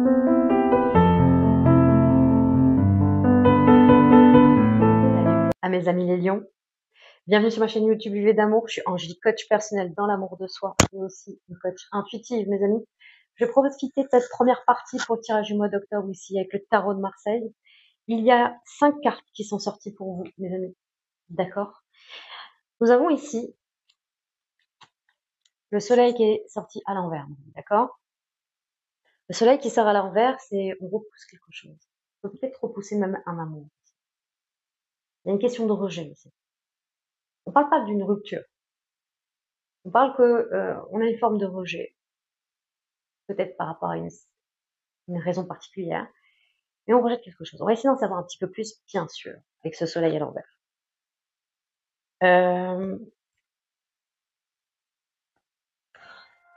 À mes amis les lions, bienvenue sur ma chaîne YouTube UV d'amour. Je suis Angélique, coach personnel dans l'amour de soi et aussi une coach intuitive, mes amis. Je vais profiter de cette première partie pour le tirage du mois d'octobre ici avec le tarot de Marseille. Il y a 5 cartes qui sont sorties pour vous, mes amis. D'accord? Nous avons ici le soleil qui est sorti à l'envers. D'accord? Le soleil qui sort à l'envers, c'est on repousse quelque chose. On peut peut-être repousser même un amour. Il y a une question de rejet ici. On ne parle pas d'une rupture. On parle que on a une forme de rejet, peut-être par rapport à une raison particulière, mais on rejette quelque chose. On va essayer d'en savoir un petit peu plus, bien sûr, avec ce soleil à l'envers.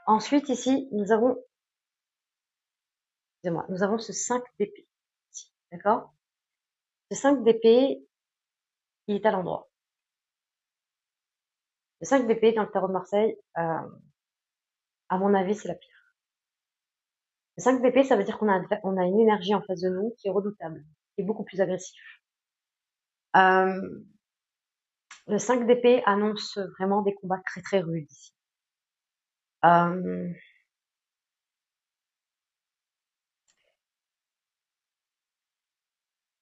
Ensuite, ici, nous avons ce 5 d'épée, d'accord? Ce 5 d'épée, il est à l'endroit. Le 5 d'épée dans le tarot de Marseille, à mon avis, c'est la pire. Le 5 d'épée, ça veut dire qu'on a une énergie en face de nous qui est redoutable, qui est beaucoup plus agressive. Le 5 d'épée annonce vraiment des combats très très rudes ici.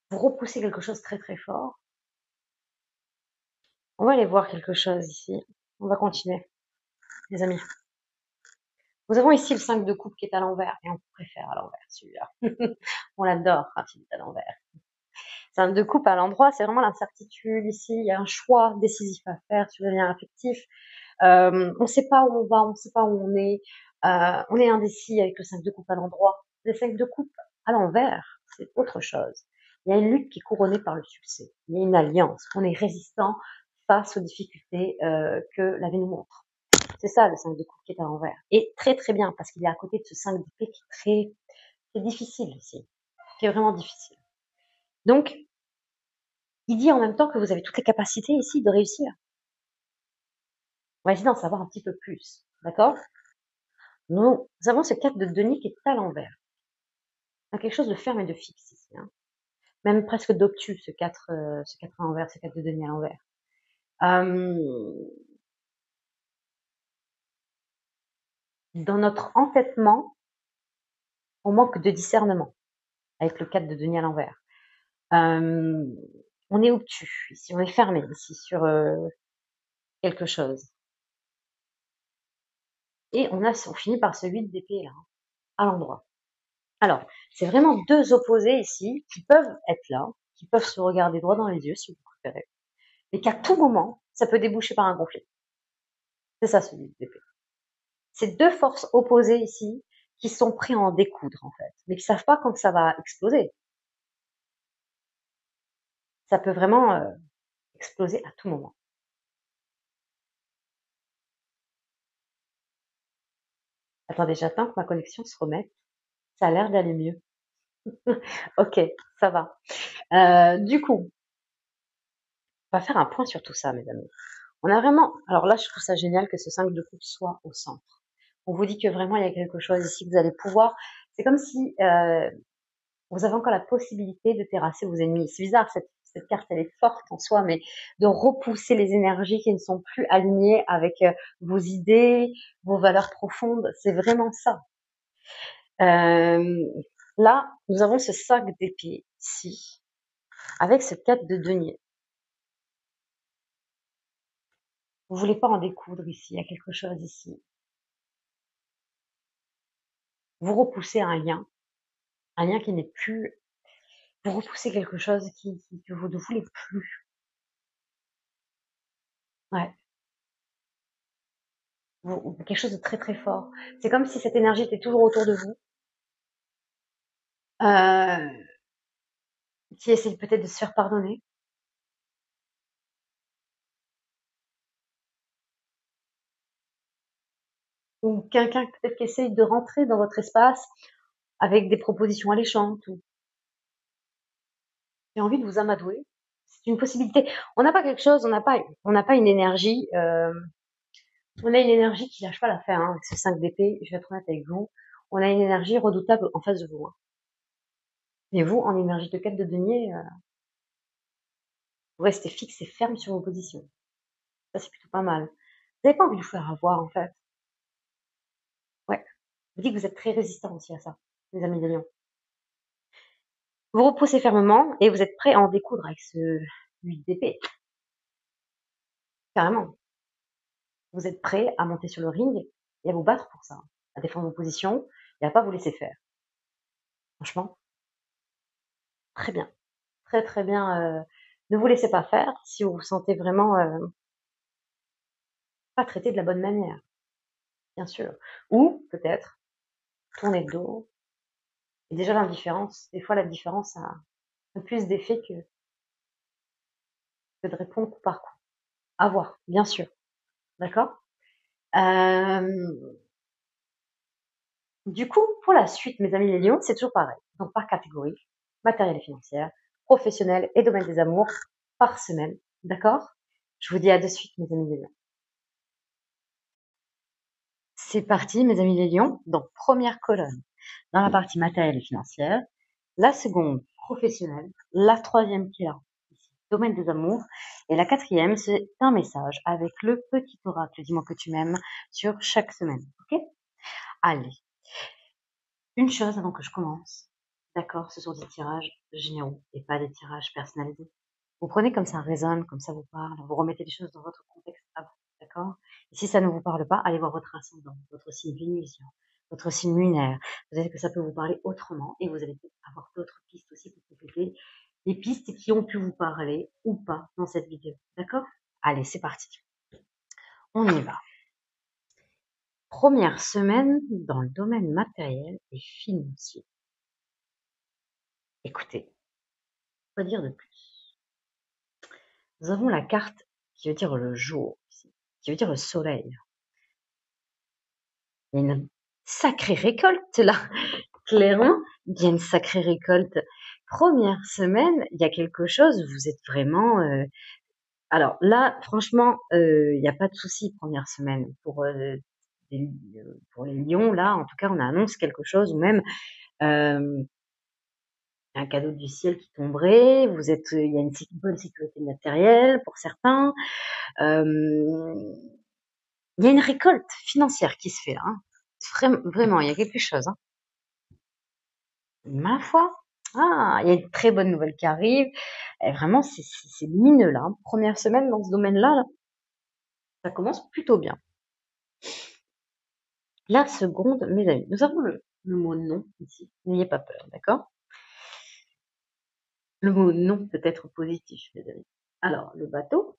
Vous repoussez quelque chose très très fort. On va aller voir quelque chose ici. On va continuer, les amis. Nous avons ici le 5 de coupe qui est à l'envers, et on préfère à l'envers celui-là. On l'adore quand il est à l'envers. 5 de coupe à l'endroit, c'est vraiment l'incertitude ici. Il y a un choix décisif à faire sur le lien affectif. On ne sait pas où on va, on ne sait pas où on est. On est indécis avec le 5 de coupe à l'endroit. Le 5 de coupe à l'envers, c'est autre chose. Il y a une lutte qui est couronnée par le succès. Il y a une alliance. On est résistant face aux difficultés que la vie nous montre. C'est ça le 5 de coupe qui est à l'envers. Et très très bien, parce qu'il est à côté de ce 5 d'épée qui est difficile ici, qui est vraiment difficile. Donc, il dit en même temps que vous avez toutes les capacités ici de réussir. On va essayer d'en savoir un petit peu plus, d'accord? Nous avons ce 4 de denier qui est à l'envers. Quelque chose de ferme et de fixe ici, hein. Même presque d'obtus, ce 4 à l'envers, ce 4 de denier à l'envers. Dans notre entêtement, on manque de discernement avec le 4 de denier à l'envers. On est obtus ici, on est fermé ici sur quelque chose. Et on finit par ce 8 d'épée là, à l'endroit. Alors, c'est vraiment deux opposés ici qui peuvent être là, qui peuvent se regarder droit dans les yeux si vous préférez, mais qu'à tout moment, ça peut déboucher par un conflit. C'est ça ce 8 d'épée. C'est deux forces opposées ici qui sont prêts à en découdre en fait, mais qui savent pas quand ça va exploser. Ça peut vraiment exploser à tout moment. Attendez, j'attends que ma connexion se remette. Ça a l'air d'aller mieux. Ok, ça va. Du coup, on va faire un point sur tout ça, mes amis. On a vraiment, alors là, je trouve ça génial que ce 5 de coupe soit au centre. On vous dit que vraiment, il y a quelque chose ici que vous allez pouvoir, c'est comme si vous avez encore la possibilité de terrasser vos ennemis. C'est bizarre, cette carte, elle est forte en soi, mais de repousser les énergies qui ne sont plus alignées avec vos idées, vos valeurs profondes, c'est vraiment ça. Là, nous avons ce 5 d'épée ici, avec ce 4 de denier. Vous voulez pas en découdre ici, il y a quelque chose ici. Vous repoussez un lien qui n'est plus, vous repoussez quelque chose que vous ne voulez plus. Ouais. Quelque chose de très très fort. C'est comme si cette énergie était toujours autour de vous, qui essaye peut-être de se faire pardonner. Ou quelqu'un peut-être qui essaye de rentrer dans votre espace avec des propositions alléchantes ou qui a envie de vous amadouer. C'est une possibilité. On n'a pas quelque chose, on n'a pas une énergie, on a une énergie qui lâche pas l'affaire, hein, avec ce 5 d'épée, je vais être honnête avec vous. on a une énergie redoutable en face de vous. Hein. Mais vous, en énergie de 4 de denier, vous restez fixe et ferme sur vos positions. Ça, c'est plutôt pas mal. Vous n'avez pas envie de vous faire avoir, en fait. Ouais. Vous dites que vous êtes très résistant aussi à ça, les amis de Lion. Vous repoussez fermement et vous êtes prêt à en découdre avec ce 8 d'épée. Carrément. Vous êtes prêt à monter sur le ring et à vous battre pour ça, à défendre vos positions et à pas vous laisser faire. Franchement, très bien. Très, très bien. Ne vous laissez pas faire si vous vous sentez vraiment pas traité de la bonne manière, bien sûr. Ou peut-être tourner le dos. Et déjà l'indifférence, des fois la différence a plus d'effet que de répondre coup par coup. À voir, bien sûr. D'accord. Du coup, pour la suite, mes amis les lions, c'est toujours pareil. Donc par catégorie, matériel et financière, professionnel et domaine des amours, par semaine. D'accord. Je vous dis à de suite, mes amis les lions. C'est parti, mes amis les lions. Donc première colonne, dans la partie matérielle et financière. La seconde, professionnelle. La troisième qui est là, domaine des amours. Et la quatrième, c'est un message avec le petit oracle, dis-moi que tu m'aimes, sur chaque semaine. Ok. Allez. Une chose avant que je commence. D'accord, ce sont des tirages généraux et pas des tirages personnalisés. Vous prenez comme ça résonne, comme ça vous parle, vous remettez les choses dans votre contexte à vous. D'accord. Et si ça ne vous parle pas, allez voir votre ascendant, votre signe vénusien, votre signe lunaire. Peut-être que ça peut vous parler autrement et vous allez peut-être avoir d'autres pistes aussi pour compléter les pistes qui ont pu vous parler ou pas dans cette vidéo. D'accord. Allez, c'est parti. On y va. Première semaine dans le domaine matériel et financier. Écoutez, quoi dire de plus? Nous avons la carte qui veut dire le jour, qui veut dire le soleil. Il y a une sacrée récolte là, clairement, il y a une sacrée récolte. Première semaine, il y a quelque chose, vous êtes vraiment... Alors là, franchement, il n'y a pas de souci première semaine. Pour les lions, là, en tout cas, on annonce quelque chose, ou même un cadeau du ciel qui tomberait. Vous êtes, il y a une bonne sécurité matérielle pour certains. Il y a une récolte financière qui se fait là. Hein. Vraiment, il y a quelque chose. Hein. Ma foi. Ah, il y a une très bonne nouvelle qui arrive. Et vraiment, c'est lumineux là. Hein. Première semaine dans ce domaine-là, là, ça commence plutôt bien. La seconde, mes amis, nous avons le mot non ici. N'ayez pas peur, d'accord? Le mot non peut être positif, mes amis. Alors, le bateau.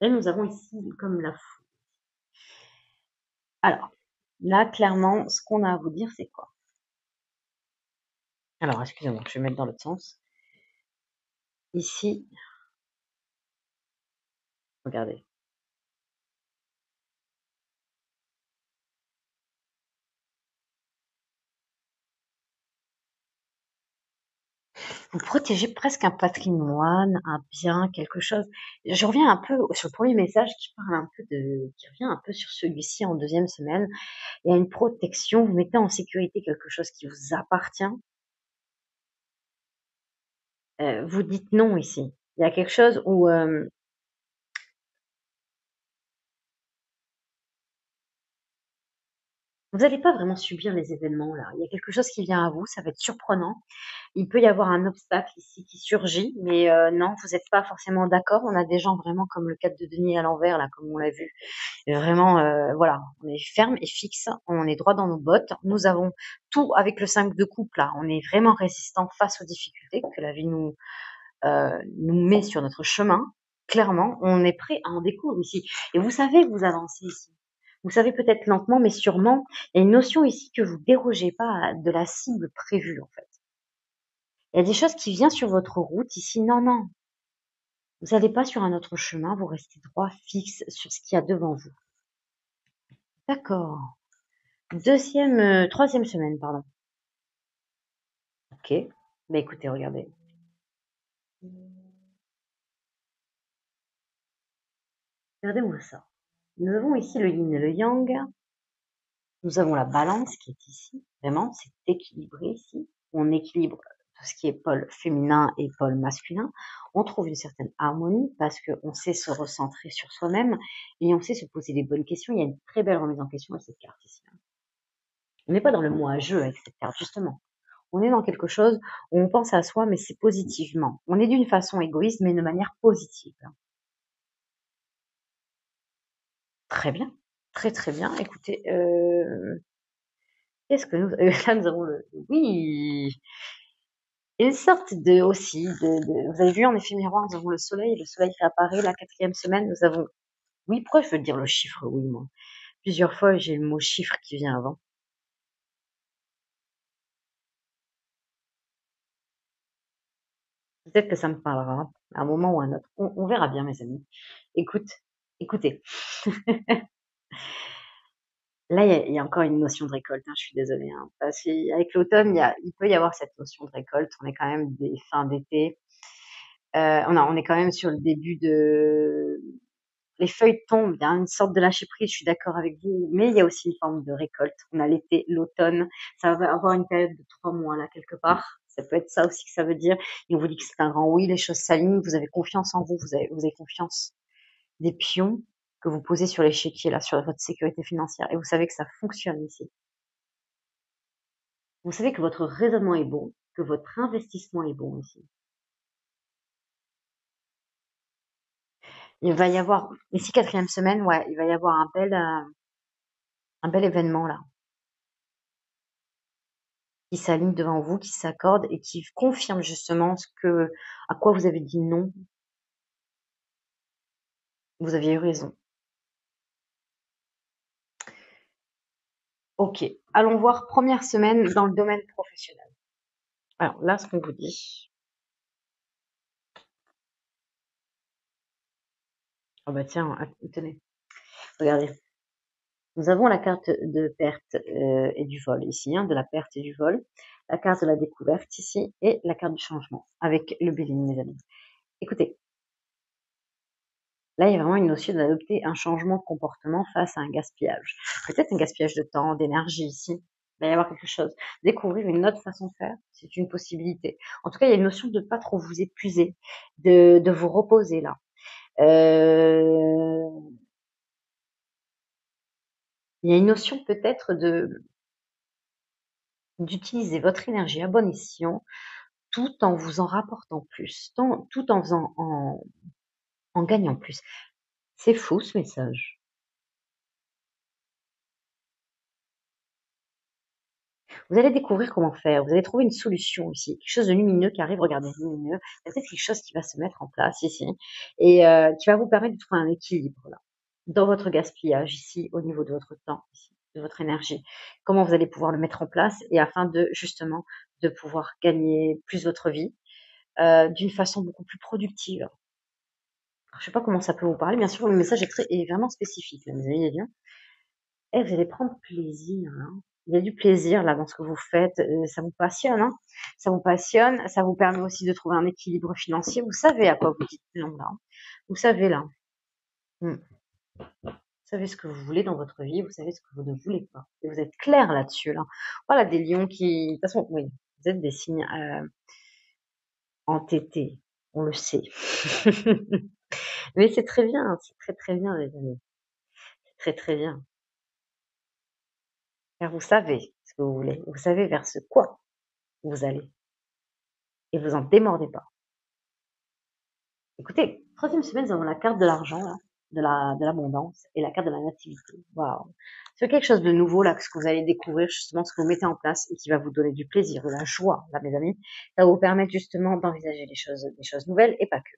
Et nous avons ici comme la foule. Alors, là, clairement, ce qu'on a à vous dire, c'est quoi? Alors, excusez-moi, je vais mettre dans l'autre sens. Ici, regardez. Vous protégez presque un patrimoine, un bien, quelque chose. Je reviens un peu sur le premier message qui revient un peu sur celui-ci en deuxième semaine. Il y a une protection, vous mettez en sécurité quelque chose qui vous appartient. Vous dites non ici. Il y a quelque chose où vous n'allez pas vraiment subir les événements là. Il y a quelque chose qui vient à vous, ça va être surprenant. Il peut y avoir un obstacle ici qui surgit, mais non, vous n'êtes pas forcément d'accord. On a des gens vraiment comme le 4 de denier à l'envers là, comme on l'a vu. Et vraiment, voilà, on est ferme et fixe, on est droit dans nos bottes. Nous avons tout avec le 5 de coupe là. On est vraiment résistant face aux difficultés que la vie nous met sur notre chemin. Clairement, on est prêt à en découdre ici. Et vous savez que vous avancez ici. Vous savez peut-être lentement, mais sûrement, il y a une notion ici que vous dérogez pas de la cible prévue en fait. Il y a des choses qui viennent sur votre route ici. Non, non. Vous n'allez pas sur un autre chemin, vous restez droit, fixe sur ce qu'il y a devant vous. D'accord. Troisième semaine, pardon. Ok. Bah écoutez, regardez. Regardez-moi ça. Nous avons ici le yin et le yang. Nous avons la balance qui est ici, vraiment, c'est équilibré ici. On équilibre tout ce qui est pôle féminin et pôle masculin. On trouve une certaine harmonie parce qu'on sait se recentrer sur soi-même et on sait se poser les bonnes questions. Il y a une très belle remise en question avec cette carte ici. On n'est pas dans le moi-je avec cette carte, justement. On est dans quelque chose où on pense à soi, mais c'est positivement. On est d'une façon égoïste, mais de manière positive. Très bien. Très, très bien. Écoutez, qu'est-ce que nous... là, nous avons le... Oui, une sorte de aussi vous avez vu en effet miroir, nous avons le soleil qui apparaît la 4e semaine, nous avons oui, pourquoi je veux dire le chiffre oui moi? Plusieurs fois j'ai le mot chiffre qui vient avant. Peut-être que ça me parlera à un moment ou à un autre. On verra bien mes amis. Écoutez, là il y a encore une notion de récolte, hein, je suis désolée, hein, parce qu'avec l'automne, il peut y avoir cette notion de récolte. On est quand même des fins d'été. On est quand même sur le début de les feuilles tombent, il y a une sorte de lâcher prise, je suis d'accord avec vous, mais il y a aussi une forme de récolte. On a l'été, l'automne, ça va avoir une période de 3 mois là quelque part. Ça peut être ça aussi que ça veut dire. Et on vous dit que c'est un grand oui, les choses s'alignent, vous avez confiance en vous, vous avez confiance des pions que vous posez sur l'échiquier là, sur votre sécurité financière. Et vous savez que ça fonctionne ici. Vous savez que votre raisonnement est bon, que votre investissement est bon ici. Il va y avoir, ici 4e semaine, ouais, il va y avoir un bel événement là, qui s'aligne devant vous, qui s'accorde et qui confirme justement à quoi vous avez dit non. Vous aviez eu raison. Ok, allons voir première semaine dans le domaine professionnel. Alors là, ce qu'on vous dit. Oh bah tiens, tenez, regardez. Nous avons la carte de perte et du vol ici, hein, de la perte et du vol, la carte de la découverte ici et la carte du changement avec le billing, mes amis. Écoutez, là, il y a vraiment une notion d'adopter un changement de comportement face à un gaspillage. Peut-être un gaspillage de temps, d'énergie ici. Il va y avoir quelque chose. Découvrir une autre façon de faire, c'est une possibilité. En tout cas, il y a une notion de ne pas trop vous épuiser, de vous reposer là. Il y a une notion peut-être d'utiliser votre énergie à bon escient tout en vous en rapportant plus, tout en faisant en gagnant plus. C'est fou ce message. Vous allez découvrir comment faire, vous allez trouver une solution ici, quelque chose de lumineux qui arrive, regardez, lumineux, il y a peut-être quelque chose qui va se mettre en place ici et qui va vous permettre de trouver un équilibre là, dans votre gaspillage ici, au niveau de votre temps ici, de votre énergie. Comment vous allez pouvoir le mettre en place et afin de justement de pouvoir gagner plus votre vie d'une façon beaucoup plus productive. Alors, je sais pas comment ça peut vous parler, bien sûr le message est vraiment spécifique, là, mes amis, eh, vous allez prendre plaisir, hein. Il y a du plaisir là dans ce que vous faites, ça vous passionne, hein. Ça vous passionne, ça vous permet aussi de trouver un équilibre financier. Vous savez à quoi vous dites non là. Vous savez là. Mmh. Vous savez ce que vous voulez dans votre vie, vous savez ce que vous ne voulez pas. Et vous êtes clair là-dessus là. Voilà des lions qui de toute façon, oui, vous êtes des signes, entêtés, on le sait. Mais c'est très bien, c'est très, très bien les amis. C'est très, très bien. Car vous savez ce que vous voulez, vous savez vers ce quoi vous allez et vous en démordez pas. Écoutez, 3e semaine, nous avons la carte de l'argent, là, de l'abondance et la carte de la nativité. Waouh! C'est quelque chose de nouveau, là, que ce que vous allez découvrir, justement, ce que vous mettez en place et qui va vous donner du plaisir, de la joie, là, mes amis. Ça va vous permettre, justement, d'envisager des choses nouvelles et pas que.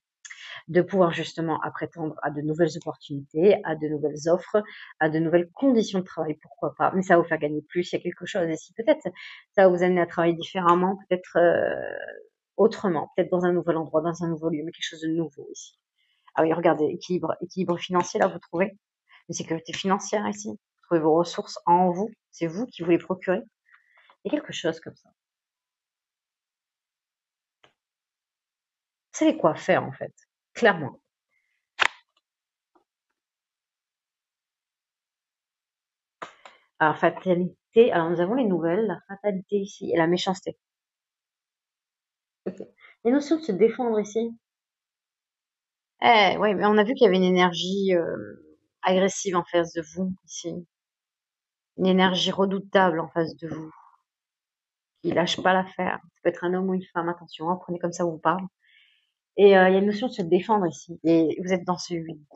De pouvoir, justement, à prétendre à de nouvelles opportunités, à de nouvelles offres, à de nouvelles conditions de travail, pourquoi pas. Mais ça va vous faire gagner plus. Il y a quelque chose ici. Peut-être, ça va vous amener à travailler différemment, peut-être, autrement, peut-être dans un nouvel endroit, dans un nouveau lieu, mais quelque chose de nouveau ici. Ah oui, regardez, équilibre financier, là, vous trouvez une sécurité financière ici. Vous trouvez vos ressources en vous. C'est vous qui vous les procurez. Il y a quelque chose comme ça. Vous savez quoi faire, en fait. Clairement. Alors, fatalité, alors nous avons les nouvelles, la fatalité ici et la méchanceté. Ok. Les notions de se défendre ici. Ouais, mais on a vu qu'il y avait une énergie agressive en face de vous ici. Une énergie redoutable en face de vous, qui lâche pas l'affaire. Ça peut être un homme ou une femme, attention, hein, prenez comme ça vous parle. Et il y a une notion de se défendre ici. Et vous êtes dans ce 8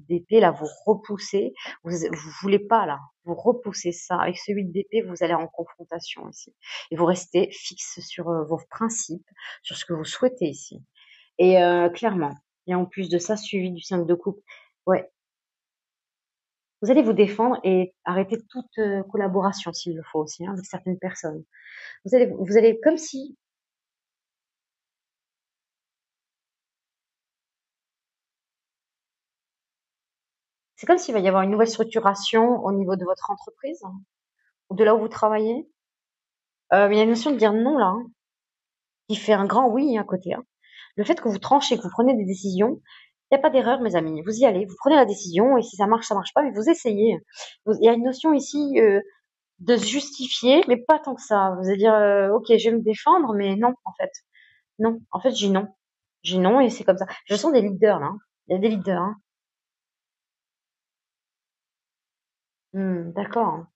d'épée là, vous repoussez, vous voulez pas là, vous repoussez ça. Avec ce 8 d'épée, vous allez en confrontation ici. Et vous restez fixe sur vos principes, sur ce que vous souhaitez ici. Et clairement, et en plus de ça, suivi du 5 de coupe. Ouais, vous allez vous défendre et arrêter toute collaboration s'il le faut aussi, hein, avec certaines personnes. Vous allez comme si, c'est comme s'il va y avoir une nouvelle structuration au niveau de votre entreprise, hein, ou de là où vous travaillez. Mais il y a une notion de dire non là, hein, qui fait un grand oui à côté, hein. Le fait que vous tranchez, que vous prenez des décisions, il n'y a pas d'erreur, mes amis. Vous y allez, vous prenez la décision, et si ça marche pas, mais vous essayez. Il y a une notion ici de se justifier, mais pas tant que ça. Vous allez dire, ok, je vais me défendre, mais non, en fait. Non, en fait, j'ai non. J'ai non, et c'est comme ça. Je sens des leaders, là, hein. Il y a des leaders, hein. D'accord.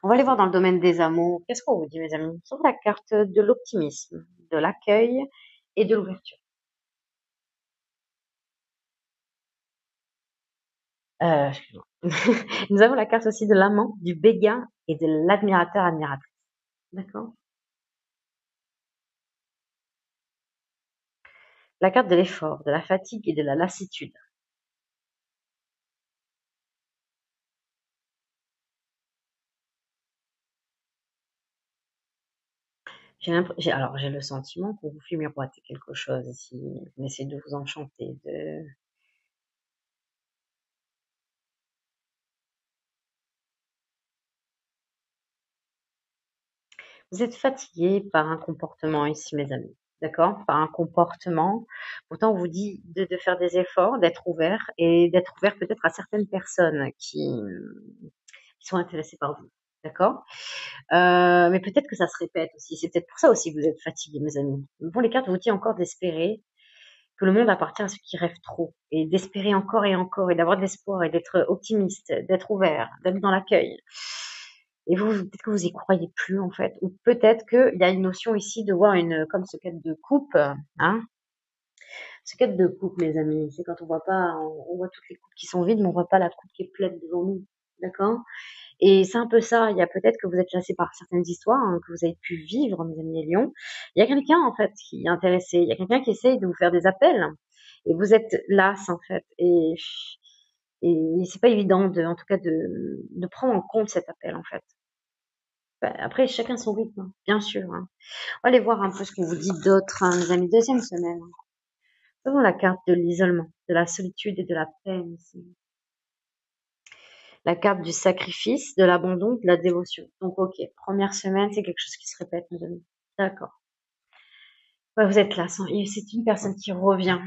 On va aller voir dans le domaine des amours. Qu'est-ce qu'on vous dit, mes amis? Sur la carte de l'optimisme, de l'accueil et de l'ouverture. Excuse-moi. Nous avons la carte aussi de l'amant, du béguin et de l'admirateur, admiratrice. D'accord? La carte de l'effort, de la fatigue et de la lassitude. Alors, j'ai le sentiment qu'on vous fait miroiter quelque chose ici. On essaie de vous enchanter, Vous êtes fatigué par un comportement ici, mes amis. D'accord? Par un comportement. Pourtant, on vous dit de faire des efforts, d'être ouvert et d'être ouvert peut-être à certaines personnes qui sont intéressées par vous. D'accord? Mais peut-être que ça se répète aussi. C'est peut-être pour ça aussi que vous êtes fatigués, mes amis. Bon, les cartes vous disent encore d'espérer que le monde appartient à ceux qui rêvent trop et d'espérer encore et d'avoir de l'espoir et d'être optimiste, d'être ouvert, d'être dans l'accueil. Et vous, peut-être que vous y croyez plus en fait, ou peut-être qu'il y a une notion ici de voir comme ce quête de coupe, hein. Ce quête de coupe, mes amis, c'est quand on voit pas, on voit toutes les coupes qui sont vides, mais on voit pas la coupe qui est pleine devant nous, d'accord? Et c'est un peu ça. Il y a peut-être que vous êtes lassé par certaines histoires hein, que vous avez pu vivre, mes amis et Lions. Il y a quelqu'un en fait qui est intéressé. Il y a quelqu'un qui essaye de vous faire des appels et vous êtes las en fait. Et c'est pas évident en tout cas de prendre en compte cet appel en fait. Après, chacun son rythme, hein, bien sûr, hein. On va aller voir un peu ce qu'on vous dit d'autre, hein, mes amis. Deuxième semaine. Nous avons la carte de l'isolement, de la solitude et de la peine ici. La carte du sacrifice, de l'abandon, de la dévotion. Donc, ok, première semaine, c'est quelque chose qui se répète, mes amis. D'accord. Ouais, vous êtes là. C'est une personne qui revient.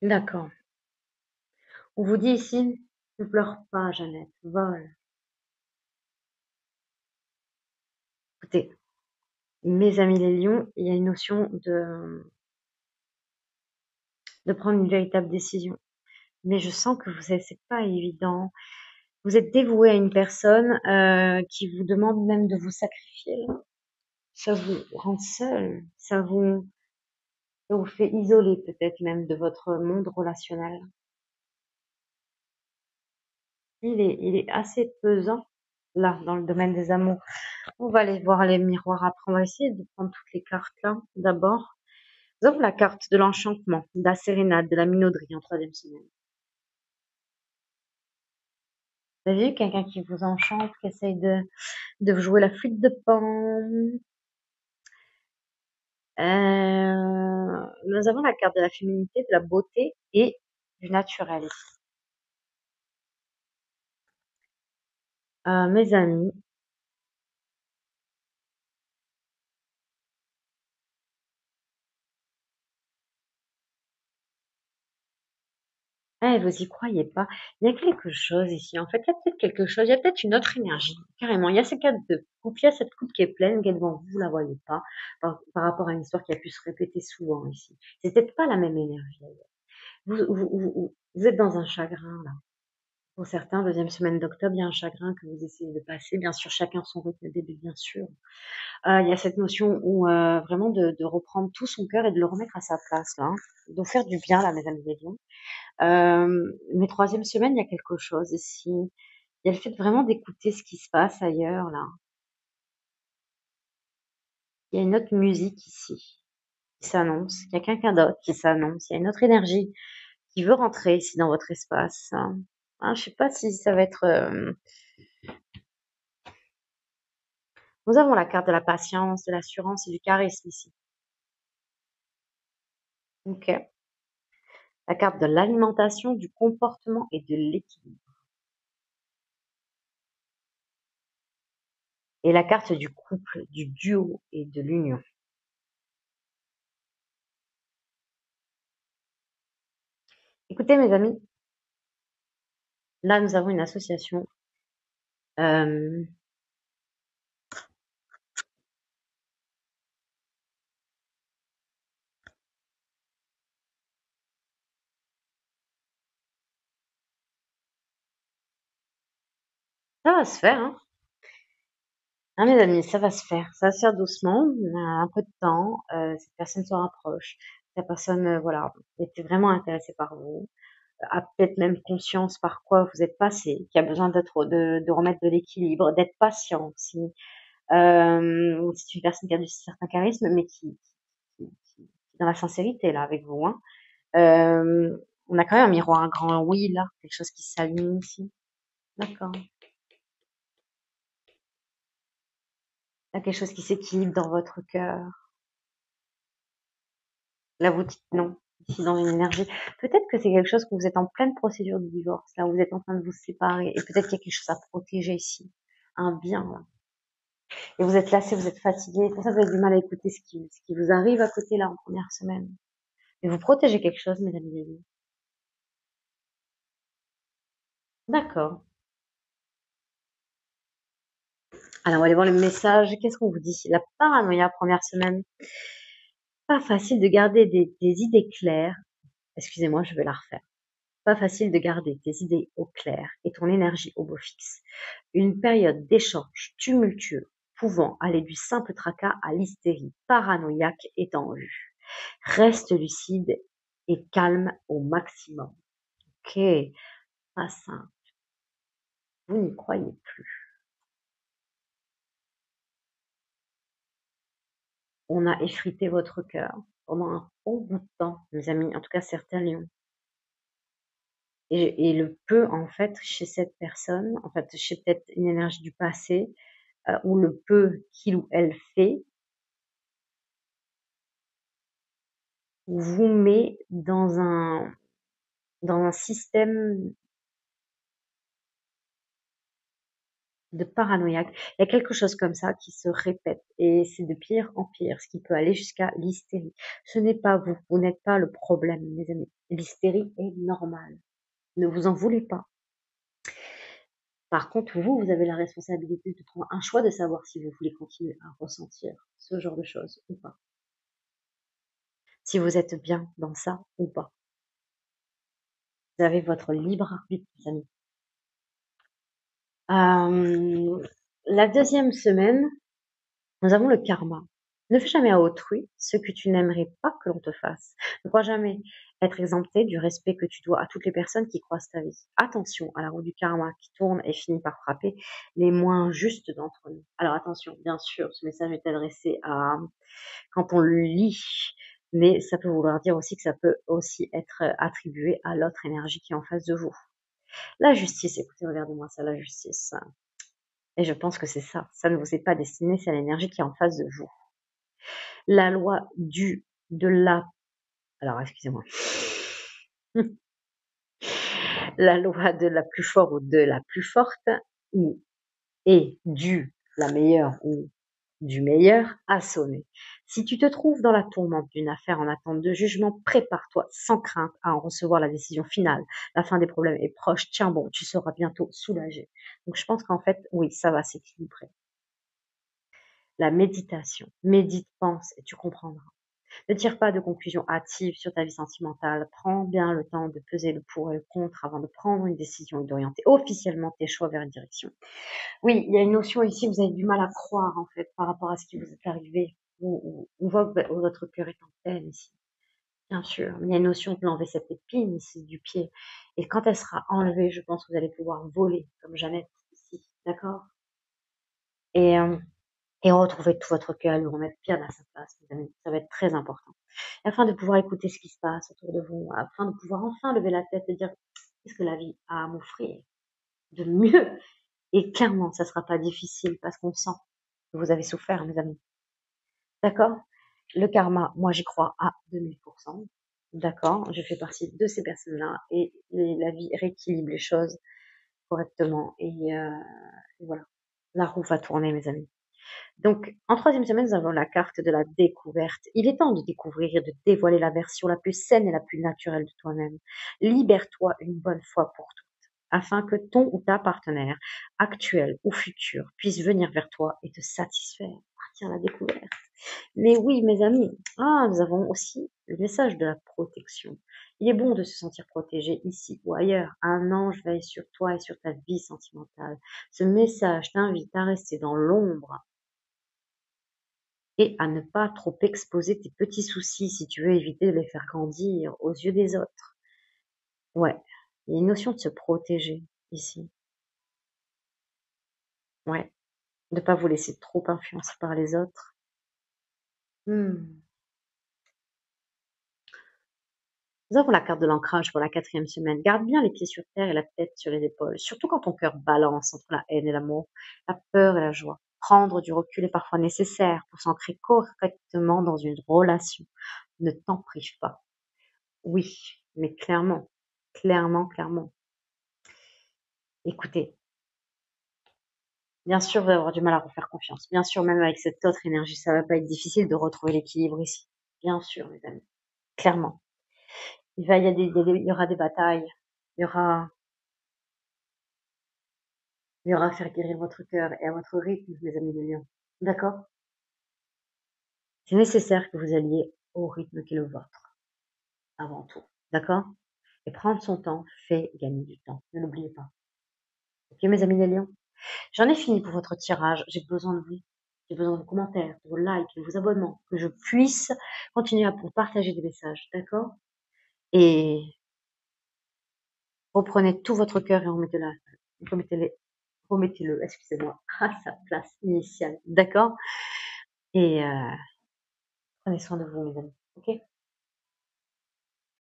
D'accord. On vous dit ici, ne pleure pas, Jeannette, vole. Écoutez, mes amis les lions, il y a une notion de prendre une véritable décision. Mais je sens que c'est pas évident. Vous êtes dévoué à une personne qui vous demande même de vous sacrifier. Ça vous rend seul. Ça vous fait isoler peut-être même de votre monde relationnel. Il est assez pesant là dans le domaine des amours. On va aller voir les miroirs après. On va essayer de prendre toutes les cartes là d'abord. Nous avons la carte de l'enchantement, de la sérénade, de la minauderie en troisième semaine. Vous avez vu quelqu'un qui vous enchante, qui essaye de vous jouer la flûte de Pan. Nous avons la carte de la féminité, de la beauté et du naturel. Mes amis, et vous y croyez pas. Il y a quelque chose ici, en fait, il y a peut-être quelque chose, il y a peut-être une autre énergie, carrément. Il y a ces 4 de coupe, il y a cette coupe qui est pleine, qui est devant vous, vous la voyez pas, par rapport à une histoire qui a pu se répéter souvent ici. C'est peut-être pas la même énergie. Vous êtes dans un chagrin, là. Pour certains, deuxième semaine d'octobre, il y a un chagrin que vous essayez de passer. Bien sûr, chacun son rythme au début, bien sûr. Il y a cette notion où vraiment de reprendre tout son cœur et de le remettre à sa place, là. Hein. De faire du bien, là, mes amis des lions. Mais troisième semaine, il y a quelque chose ici. Il y a le fait vraiment d'écouter ce qui se passe ailleurs, là. Il y a une autre musique ici qui s'annonce. Il y a quelqu'un d'autre qui s'annonce. Il y a une autre énergie qui veut rentrer ici dans votre espace. Je sais pas si ça va être... Nous avons la carte de la patience, de l'assurance et du charisme ici. Ok. La carte de l'alimentation, du comportement et de l'équilibre. Et la carte du couple, du duo et de l'union. Écoutez, mes amis, là, nous avons une association. Ça va se faire, hein. Hein, mes amis, ça va se faire. Ça va se faire doucement. On a un peu de temps. Cette personne se rapproche. La personne, voilà, était vraiment intéressée par vous. A peut-être même conscience par quoi vous êtes passé, qui a besoin de remettre de l'équilibre, d'être patient aussi. C'est une personne qui a du certain charisme, mais qui est dans la sincérité là avec vous. Hein. On a quand même un miroir, un grand oui là, quelque chose qui s'allume ici. D'accord. Il y a quelque chose qui s'équilibre dans votre cœur. Là, vous dites non, ici dans une énergie. Peut-être que c'est quelque chose que vous êtes en pleine procédure de divorce, là, vous êtes en train de vous séparer, et peut-être qu'il y a quelque chose à protéger ici, un bien, là. Et vous êtes lassé, vous êtes fatigué, pour ça vous avez du mal à écouter ce qui vous arrive à côté, là, en première semaine. Et vous protégez quelque chose, mesdames et messieurs. D'accord. Alors, on va aller voir le message. Qu'est-ce qu'on vous dit? La paranoïa, première semaine. Pas facile de garder des idées claires. Excusez-moi, je vais la refaire. Pas facile de garder tes idées au clair et ton énergie au beau fixe. Une période d'échange tumultueux pouvant aller du simple tracas à l'hystérie paranoïaque est en vue. Reste lucide et calme au maximum. Ok, pas simple. Vous n'y croyez plus. On a effrité votre cœur pendant un bon bout de temps, mes amis, en tout cas certains lions. Et le peu, en fait, chez cette personne, en fait, chez peut-être une énergie du passé, ou le peu qu'il ou elle fait, vous met dans un système de paranoïaque. Il y a quelque chose comme ça qui se répète et c'est de pire en pire, ce qui peut aller jusqu'à l'hystérie. Ce n'est pas vous, vous n'êtes pas le problème, mes amis. L'hystérie est normale. Ne vous en voulez pas. Par contre, vous avez la responsabilité de prendre un choix de savoir si vous voulez continuer à ressentir ce genre de choses ou pas. Si vous êtes bien dans ça ou pas. Vous avez votre libre arbitre, mes amis. La deuxième semaine, nous avons le karma. Ne fais jamais à autrui ce que tu n'aimerais pas que l'on te fasse. Ne crois jamais être exempté du respect que tu dois à toutes les personnes qui croisent ta vie. Attention à la roue du karma qui tourne et finit par frapper les moins justes d'entre nous. Alors attention, bien sûr, ce message est adressé à quand on le lit, mais ça peut vouloir dire aussi que ça peut aussi être attribué à l'autre énergie qui est en face de vous. La justice, écoutez, regardez-moi ça, la justice. Et je pense que c'est ça. Ça ne vous est pas destiné, c'est l'énergie qui est en face de vous. La loi de la... Alors, excusez-moi. La loi de la plus forte ou de la plus forte, ou est du la meilleure ou du meilleur, a sonné. Si tu te trouves dans la tourmente d'une affaire en attente de jugement, prépare-toi sans crainte à en recevoir la décision finale. La fin des problèmes est proche. Tiens bon, tu seras bientôt soulagé. Donc je pense qu'en fait, oui, ça va s'équilibrer. La méditation. Médite, pense et tu comprendras. Ne tire pas de conclusions hâtives sur ta vie sentimentale. Prends bien le temps de peser le pour et le contre avant de prendre une décision et d'orienter officiellement tes choix vers une direction. Oui, il y a une notion ici, vous avez du mal à croire en fait par rapport à ce qui vous est arrivé. On voit que votre cœur est en peine ici, bien sûr. Mais il y a une notion de l'enlever cette épine ici du pied. Et quand elle sera enlevée, je pense que vous allez pouvoir voler comme Jeannette ici, d'accord? Et, euh, et retrouver tout votre cœur, le remettre bien à sa place, mes amis. Ça va être très important. Afin de pouvoir écouter ce qui se passe autour de vous, afin de pouvoir enfin lever la tête et dire qu'est-ce que la vie a à m'offrir de mieux. Et clairement, ça sera pas difficile parce qu'on sent que vous avez souffert, mes amis. D'accord? Le karma, moi j'y crois à 2000%. D'accord? Je fais partie de ces personnes-là et la vie rééquilibre les choses correctement et voilà. La roue va tourner, mes amis. Donc, en troisième semaine, nous avons la carte de la découverte. Il est temps de découvrir et de dévoiler la version la plus saine et la plus naturelle de toi-même. Libère-toi une bonne fois pour toutes, afin que ton ou ta partenaire, actuel ou futur, puisse venir vers toi et te satisfaire. Partir à la découverte. Mais oui, mes amis, nous avons aussi le message de la protection. Il est bon de se sentir protégé ici ou ailleurs. Un ange veille sur toi et sur ta vie sentimentale. Ce message t'invite à rester dans l'ombre et à ne pas trop exposer tes petits soucis si tu veux éviter de les faire grandir aux yeux des autres. Ouais, il y a une notion de se protéger ici. Ouais, de pas vous laisser trop influencer par les autres. Hmm. Nous avons la carte de l'ancrage pour la quatrième semaine. Garde bien les pieds sur terre et la tête sur les épaules, surtout quand ton cœur balance entre la haine et l'amour, la peur et la joie. Prendre du recul est parfois nécessaire pour s'ancrer correctement dans une relation. Ne t'en prive pas. Oui, mais clairement, clairement, clairement. Écoutez, bien sûr, vous allez avoir du mal à refaire confiance. Bien sûr, même avec cette autre énergie, ça va pas être difficile de retrouver l'équilibre ici. Bien sûr, mes amis. Clairement. Il y aura des batailles. Il y aura, il y aura à faire guérir votre cœur et à votre rythme, mes amis de lion. D'accord? C'est nécessaire que vous alliez au rythme qui est le vôtre, avant tout. D'accord? Et prendre son temps fait gagner du temps. Ne l'oubliez pas. Ok, mes amis les lions? J'en ai fini pour votre tirage. J'ai besoin de vous. J'ai besoin de vos commentaires, de vos likes, de vos abonnements, que je puisse continuer à vous partager des messages. D'accord? Et reprenez tout votre cœur et remettez-le, remettez-le, excusez-moi, à sa place initiale. D'accord? Et prenez soin de vous, mes amis. Ok?